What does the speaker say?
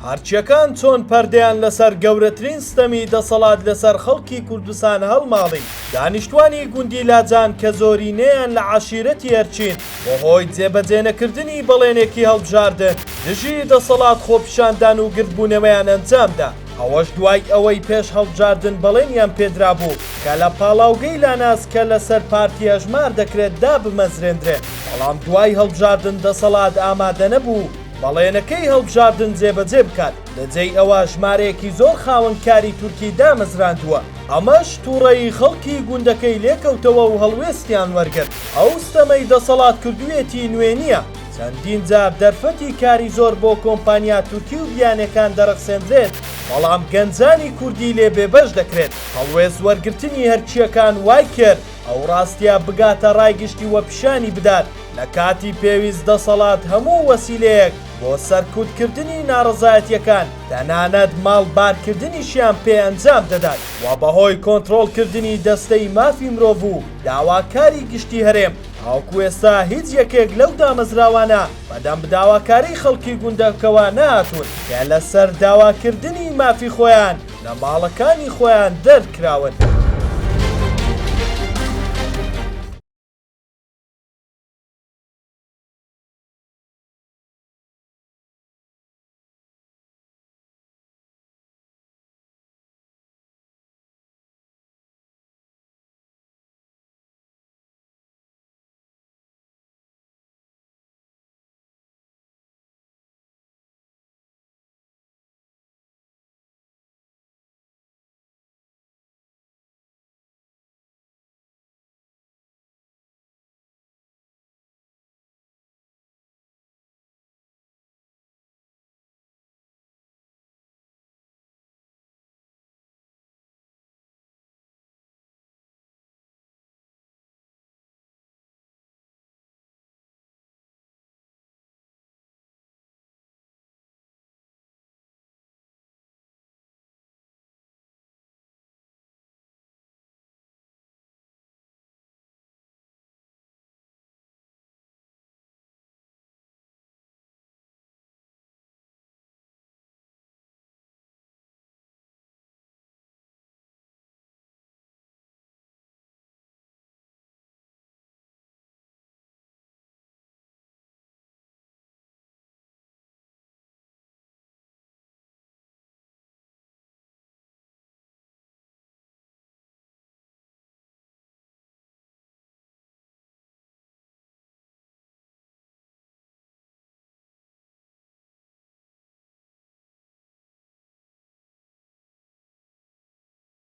هەرچیەکان چۆن پەردەیان لەسەر گەورەترین ستەمی دەسەڵات لەسەر خەڵکی کوردستان هەڵماڵی. دانیشتوانی گوندی لاجان کە زۆرینەیان لە عەشیرەتی هەرچین بەهۆی جێبەجێنەکردنی بەڵێنێکی هەڵبژاردن دژی دەسەڵات خۆپیشاندان و گرتبوونەوەیان ئەنجامدا. ئەوەش دوای ئەوەی پێش هەڵبژاردن بەڵێنیان پێدرا بوو کە لە پاڵاوگەی لااناس کە لەسەر پارتی هەژمار دەکرێت دابمەزرێنرێت، بەڵام دوای هەڵبژاردن دەسەڵات ئامادە نەبوو بەڵێنەکەی هەڵبژاردن جێبەجێ بکات. لەجێی ئەوە ژمارەیەکی زۆر خاوەنکاری تورکی دامەزراندووە. ئەمەش تووڕەیی خەڵکی گوندەکەی لێکەوتەوە و هەڵوێستیان وەرگرت. ئەو ستەمەی دەسەڵات کردوویەتی نوێ نییە. چەندین جار دەرفەتی کاری زۆر بۆ کۆمپانیا تورکی و بیانەکان دەرەخسێنرێت، بەڵام گەنجانی کوردی لێ بێبەش دەکرێت. هەڵوێست وەرگرتنی هەرچیەکان وای کرد ئەو ڕاستیە بگاتە ڕایگشتی وە پیشانی بدات لە کاتی پێویست دەسەڵات هەموو وەسیلەیەک بۆ سەرکوتکردنی ناڕەزایەتیەکان تەنانەت ماڵبارکردنیشیان پێ ئەنجام دەدات و بەهۆی کۆنتڕۆڵکردنی دەستەی مافی مرۆڤ و داواکاری گشتی هەرێم. هاوکو ئێستا هیچ یەکێک لەو دامەزراوانە بەدەم بداواکاری خەڵکی گوندەکەوە نهاتوون کە لەسەر داواکردنی مافی خۆیان لە ماڵەکانی خۆیان دەرکراون.